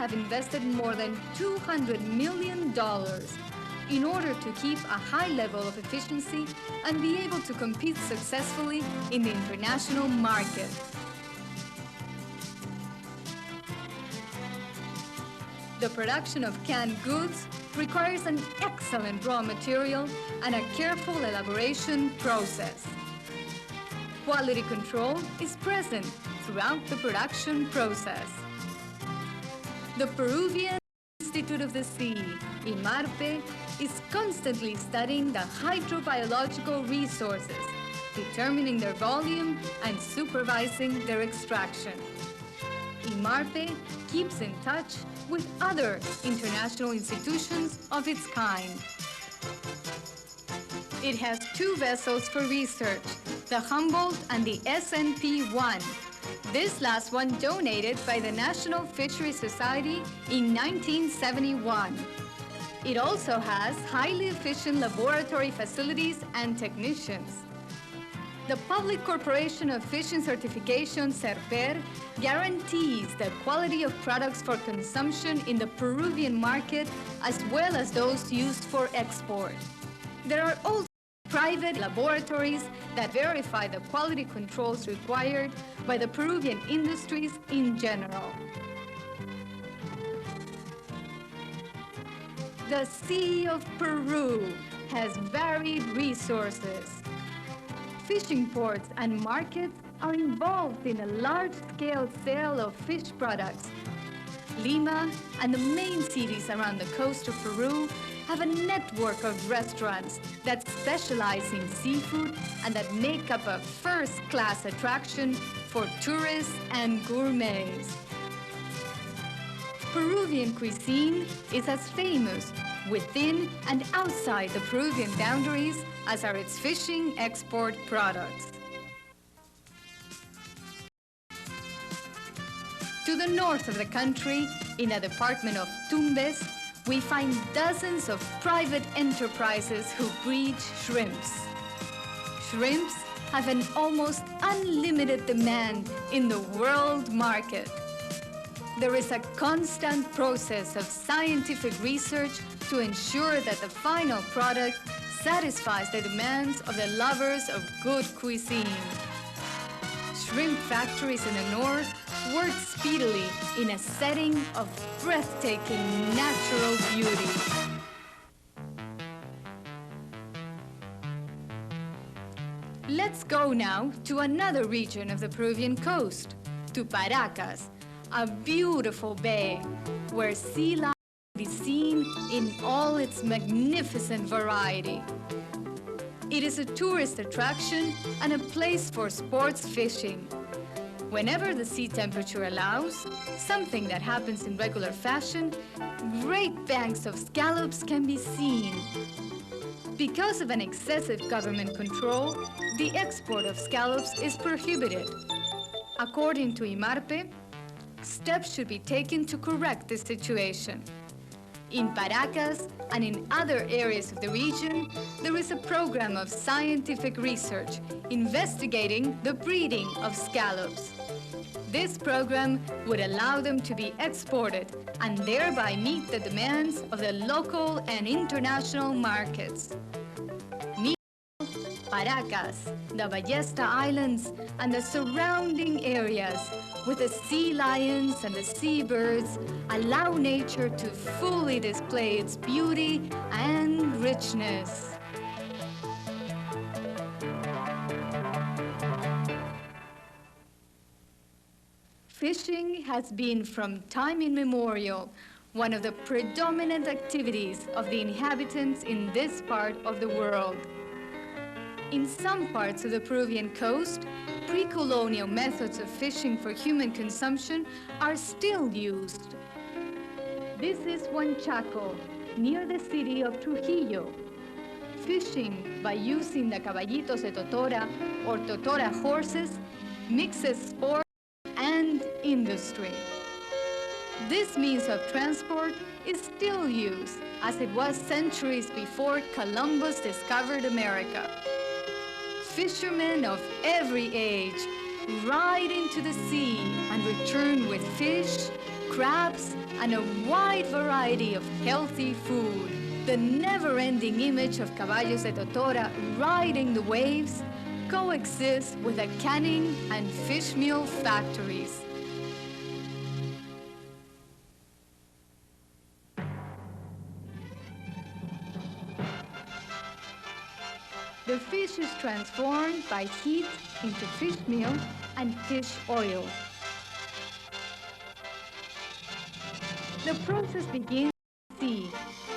have invested more than $200 million in order to keep a high level of efficiency and be able to compete successfully in the international market. The production of canned goods requires an excellent raw material and a careful elaboration process. Quality control is present throughout the production process. The Peruvian Institute of the Sea, IMARPE, is constantly studying the hydrobiological resources, determining their volume and supervising their extraction. IMARPE keeps in touch with other international institutions of its kind. It has two vessels for research, the Humboldt and the SNP-1. This last one donated by the National Fisheries Society in 1971. It also has highly efficient laboratory facilities and technicians. The Public Corporation of Fishing Certification, CERPER, guarantees the quality of products for consumption in the Peruvian market as well as those used for export. There are also private laboratories that verify the quality controls required by the Peruvian industries in general. The Sea of Peru has varied resources. Fishing ports and markets are involved in a large-scale sale of fish products. Lima and the main cities around the coast of Peru have a network of restaurants that specialize in seafood and that make up a first-class attraction for tourists and gourmets. Peruvian cuisine is as famous within and outside the Peruvian boundaries as are its fishing export products. To the north of the country, in the department of Tumbes, we find dozens of private enterprises who breed shrimps. Shrimps have an almost unlimited demand in the world market. There is a constant process of scientific research to ensure that the final product satisfies the demands of the lovers of good cuisine. Shrimp factories in the north work speedily in a setting of breathtaking natural beauty. Let's go now to another region of the Peruvian coast, to Paracas, a beautiful bay where sea life can be seen in all its magnificent variety. It is a tourist attraction and a place for sports fishing. Whenever the sea temperature allows, something that happens in regular fashion, great banks of scallops can be seen. Because of an excessive government control, the export of scallops is prohibited. According to IMARPE, steps should be taken to correct this situation. In Paracas and in other areas of the region, there is a program of scientific research investigating the breeding of scallops. This program would allow them to be exported and thereby meet the demands of the local and international markets. Paracas, the Ballesta Islands, and the surrounding areas with the sea lions and the seabirds allow nature to fully display its beauty and richness. Fishing has been from time immemorial one of the predominant activities of the inhabitants in this part of the world. In some parts of the Peruvian coast, pre-colonial methods of fishing for human consumption are still used. This is Huanchaco, near the city of Trujillo. Fishing by using the caballitos de totora or totora horses mixes sport and industry. This means of transport is still used, as it was centuries before Columbus discovered America. Fishermen of every age ride into the sea and return with fish, crabs, and a wide variety of healthy food. The never-ending image of caballos de totora riding the waves coexists with the canning and fishmeal factories. The fish is transformed by heat into fish meal and fish oil. The process begins at sea,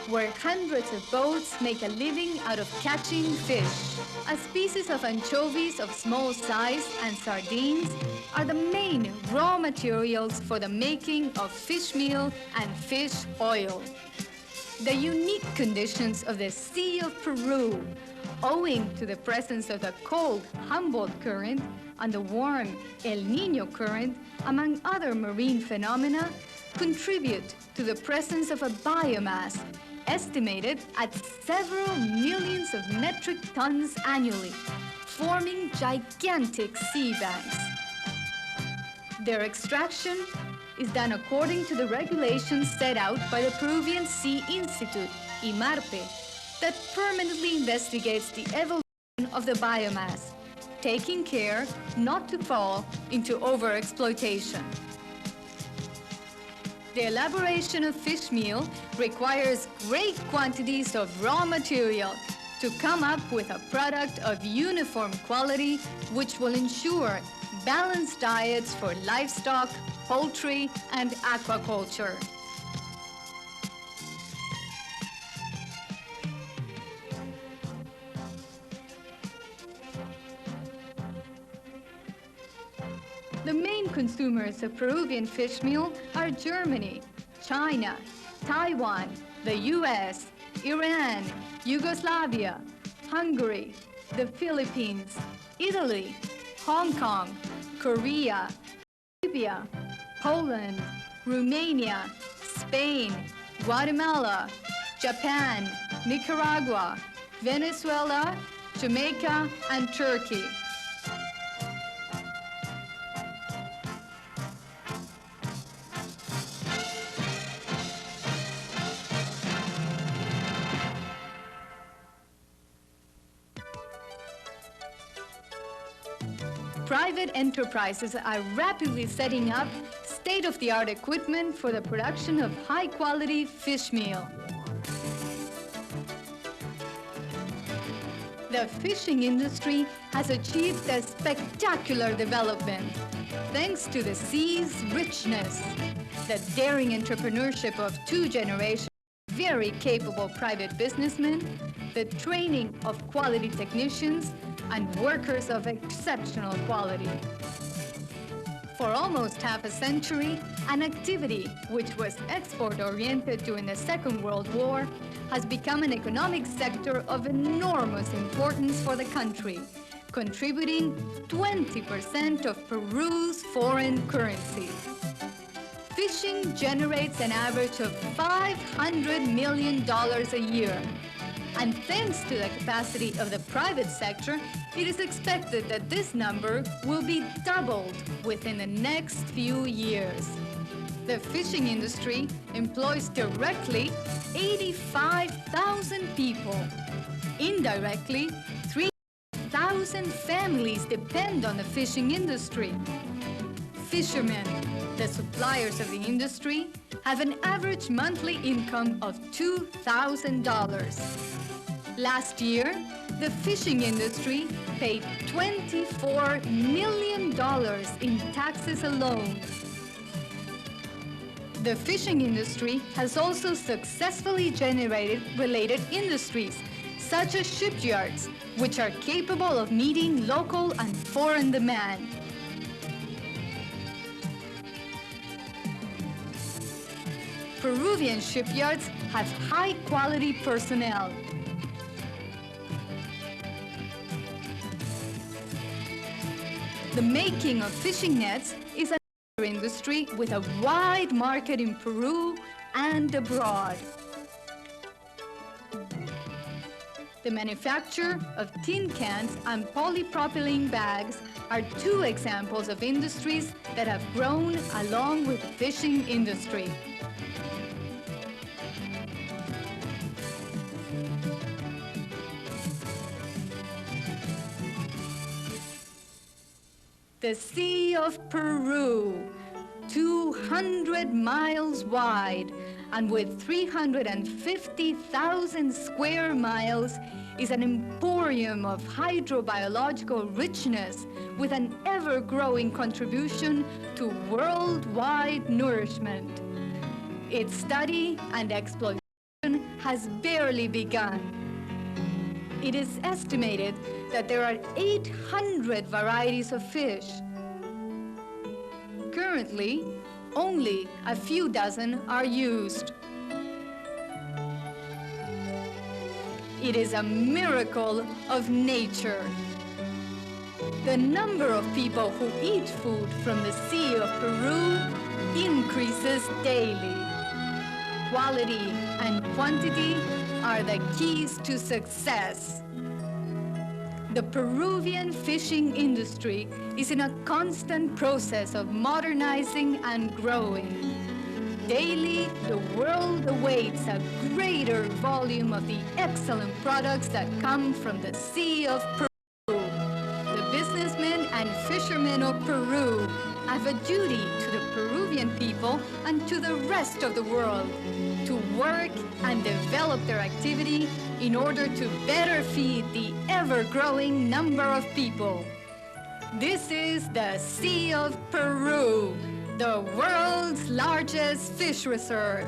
where hundreds of boats make a living out of catching fish. A species of anchovies of small size and sardines are the main raw materials for the making of fish meal and fish oil. The unique conditions of the Sea of Peru, owing to the presence of the cold Humboldt current and the warm El Niño current, among other marine phenomena, contribute to the presence of a biomass estimated at several millions of metric tons annually, forming gigantic sea banks. Their extraction is done according to the regulations set out by the Peruvian Sea Institute, IMARPE, that permanently investigates the evolution of the biomass, taking care not to fall into overexploitation. The elaboration of fish meal requires great quantities of raw material to come up with a product of uniform quality which will ensure balanced diets for livestock, poultry, and aquaculture. The main consumers of Peruvian fish meal are Germany, China, Taiwan, the US, Iran, Yugoslavia, Hungary, the Philippines, Italy, Hong Kong, Korea, Libya, Poland, Romania, Spain, Guatemala, Japan, Nicaragua, Venezuela, Jamaica, and Turkey. Private enterprises are rapidly setting up state-of-the-art equipment for the production of high-quality fish meal. The fishing industry has achieved a spectacular development thanks to the sea's richness, the daring entrepreneurship of two generations of very capable private businessmen, the training of quality technicians, and workers of exceptional quality. For almost half a century, an activity which was export-oriented during the Second World War has become an economic sector of enormous importance for the country, contributing 20% of Peru's foreign currency. Fishing generates an average of $500 million a year. And thanks to the capacity of the private sector, it is expected that this number will be doubled within the next few years. The fishing industry employs directly 85,000 people. Indirectly, 3,000 families depend on the fishing industry. Fishermen, the suppliers of the industry, have an average monthly income of $2,000. Last year, the fishing industry paid $24 million in taxes alone. The fishing industry has also successfully generated related industries, such as shipyards, which are capable of meeting local and foreign demand. Peruvian shipyards have high-quality personnel. The making of fishing nets is another industry with a wide market in Peru and abroad. The manufacture of tin cans and polypropylene bags are two examples of industries that have grown along with the fishing industry. The Sea of Peru, 200 miles wide and with 350,000 square miles, is an emporium of hydrobiological richness with an ever-growing contribution to worldwide nourishment. Its study and exploitation has barely begun. It is estimated that there are 800 varieties of fish. Currently, only a few dozen are used. It is a miracle of nature. The number of people who eat food from the Sea of Peru increases daily. Quality and quantity are the keys to success. The Peruvian fishing industry is in a constant process of modernizing and growing. Daily, the world awaits a greater volume of the excellent products that come from the Sea of Peru. The businessmen and fishermen of Peru have a duty to the Peruvian people and to the rest of the world to work and develop their activity in order to better feed the ever-growing number of people. This is the Sea of Peru, the world's largest fish reserve.